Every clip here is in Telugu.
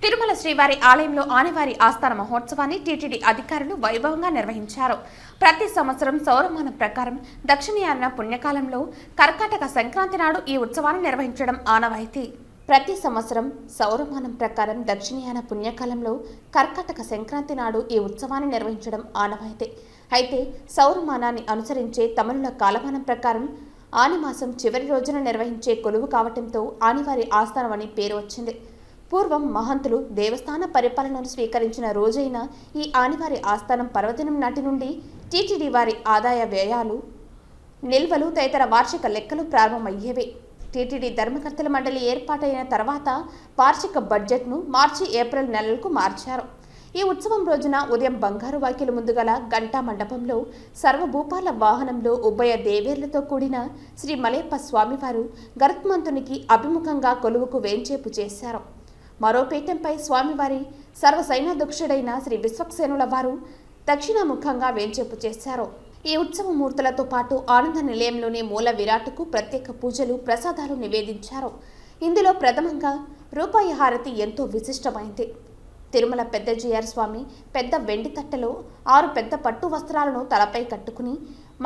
తిరుమల శ్రీవారి ఆలయంలో ఆనివారి ఆస్థాన మహోత్సవాన్ని టీటీడీ అధికారులు వైభవంగా నిర్వహించారు. ప్రతి సంవత్సరం సౌరమానం ప్రకారం దక్షిణాయన పుణ్యకాలంలో కర్కాటక సంక్రాంతి నాడు ఈ ఉత్సవాన్ని నిర్వహించడం ఆనవాయితీ. ప్రతి సంవత్సరం సౌరమానం ప్రకారం దక్షిణాయన పుణ్యకాలంలో కర్కాటక సంక్రాంతి నాడు ఈ ఉత్సవాన్ని నిర్వహించడం ఆనవాయితీ. అయితే సౌరమానాన్ని అనుసరించే తమిళుల కాలమానం ప్రకారం ఆనిమాసం చివరి రోజున నిర్వహించే కొలువు కావటంతో ఆనివారి ఆస్థానం అని పేరు వచ్చింది. పూర్వం మహంతులు దేవస్థాన పరిపాలనను స్వీకరించిన రోజైన ఈ ఆనివారి ఆస్థానం పర్వదినం నాటి నుండి టీటీడీ వారి ఆదాయ వ్యయాలు, నిల్వలు తదితర వార్షిక లెక్కలు ప్రారంభమయ్యేవి. టీటీడీ ధర్మకర్తల మండలి ఏర్పాటైన తర్వాత వార్షిక బడ్జెట్ను మార్చి, ఏప్రిల్ నెలలకు మార్చారు. ఈ ఉత్సవం రోజున ఉదయం బంగారు వాకిలి ముందుగల గంటా మండపంలో సర్వభూపాల వాహనంలో ఉభయ దేవేర్లతో కూడిన శ్రీ మలయప్ప స్వామివారు గరుత్మంతునికి అభిముఖంగా కొలువుకు వేంచేపు చేశారు. మరో పీఠంపై స్వామివారి సర్వసైన్యాధ్యక్షుడైన శ్రీ విశ్వక్సేనుల వారు దక్షిణాముఖంగా వేంచేపు చేశారు. ఈ ఉత్సవ మూర్తులతో పాటు ఆనంద నిలయంలోని మూల విరాట్కు ప్రత్యేక పూజలు, ప్రసాదాలు నివేదించారు. ఇందులో ప్రథమంగా రూపాయి హారతి ఎంతో విశిష్టమైంది. తిరుమల పెద్ద జీఆర్ స్వామి పెద్ద వెండి తట్టలో 6 పెద్ద పట్టు వస్త్రాలను తలపై కట్టుకుని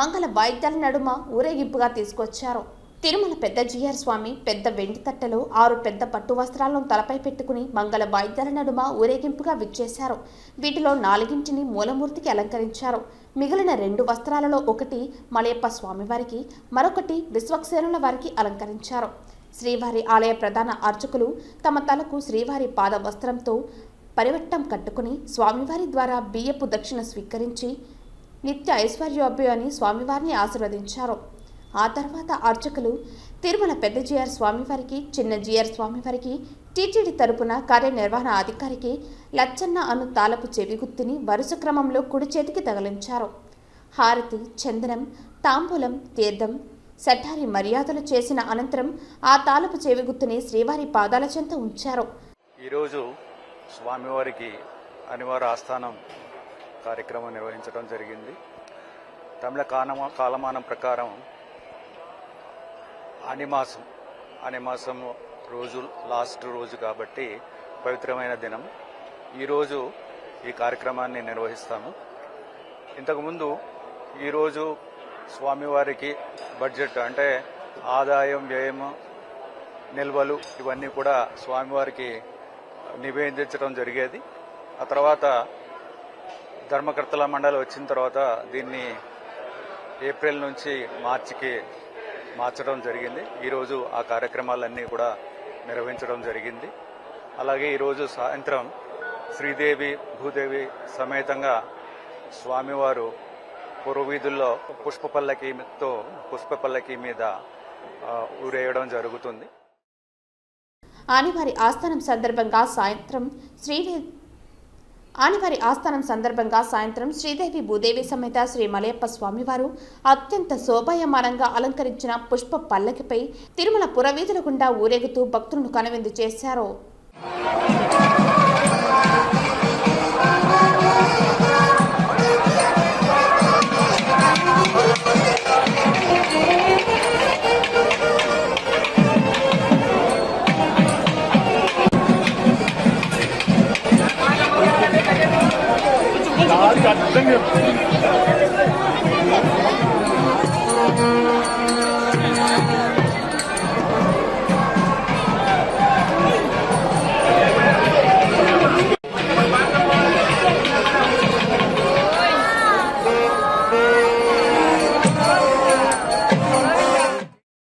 మంగళ వాయిద్యాల నడుమ ఊరేగింపుగా తీసుకొచ్చారు. తిరుమల పెద్ద జీఆర్ స్వామి పెద్ద వెండి తట్టలో 6 పెద్ద పట్టు వస్త్రాలను తలపై పెట్టుకుని మంగళ వాయిద్యాల నడుమ ఊరేగింపుగా విచ్చేశారు. వీటిలో 4 మూలమూర్తికి అలంకరించారు. మిగిలిన 2 వస్త్రాలలో ఒకటి మలయప్ప స్వామివారికి, మరొకటి విశ్వక్సేనుల వారికి అలంకరించారు. శ్రీవారి ఆలయ ప్రధాన అర్చకులు తమ తలకు శ్రీవారి పాద వస్త్రంతో పరివట్టం కట్టుకుని స్వామివారి ద్వారా బియ్యపు దక్షిణ స్వీకరించి నిత్య ఐశ్వర్యోభ్యు అని స్వామివారిని ఆశీర్వదించారు. ఆ తర్వాత అర్చకులు తిరుమల పెద్ద జీఆర్ స్వామివారికి, చిన్న జీఆర్ స్వామివారికి టీటీడీ తరపున కార్యనిర్వహణ అధికారికి లచ్చన్న అను తాళపు చెవిగుత్తిని వరుస క్రమంలో కుడి చేతికి తగిలించారు. హారతి, చందనం, తాంబూలం, తీర్థం, సఠారి మర్యాదలు చేసిన అనంతరం ఆ తాళపు చెవిగుత్తిని శ్రీవారి పాదాల చెంత ఉంచారు. ఈరోజు స్వామివారికి అనివార్య ఆస్థానం కార్యక్రమం నిర్వహించడం జరిగింది. తమిళ కాలమానం ప్రకారం ఆనిమాసం రోజు లాస్ట్ రోజు కాబట్టి పవిత్రమైన దినం. ఈరోజు ఈ కార్యక్రమాన్ని నిర్వహిస్తాము. ఇంతకుముందు ఈరోజు స్వామివారికి బడ్జెట్ అంటే ఆదాయం, వ్యయము, నిల్వలు ఇవన్నీ కూడా స్వామివారికి నివేదించడం జరిగేది. ఆ తర్వాత ధర్మకర్తల మండలి వచ్చిన తర్వాత దీన్ని ఏప్రిల్ నుంచి మార్చికి మార్చడం జరిగింది. ఈరోజు ఆ కార్యక్రమాలన్నీ కూడా నిర్వహించడం జరిగింది. అలాగే ఈరోజు సాయంత్రం శ్రీదేవి, భూదేవి సమేతంగా స్వామివారు పురవీధుల్లో పుష్పపల్లకి మీద ఊరేయడం జరుగుతుంది. ఆనివారి ఆస్థానం సందర్భంగా సాయంత్రం శ్రీదేవి, భూదేవి సమేత శ్రీ మలయప్ప స్వామివారు అత్యంత శోభాయమానంగా అలంకరించిన పుష్ప పల్లకిపై తిరుమల పురవీధుల గుండా ఊరేగుతూ భక్తులను కనువిందు చేశారు. Thank you.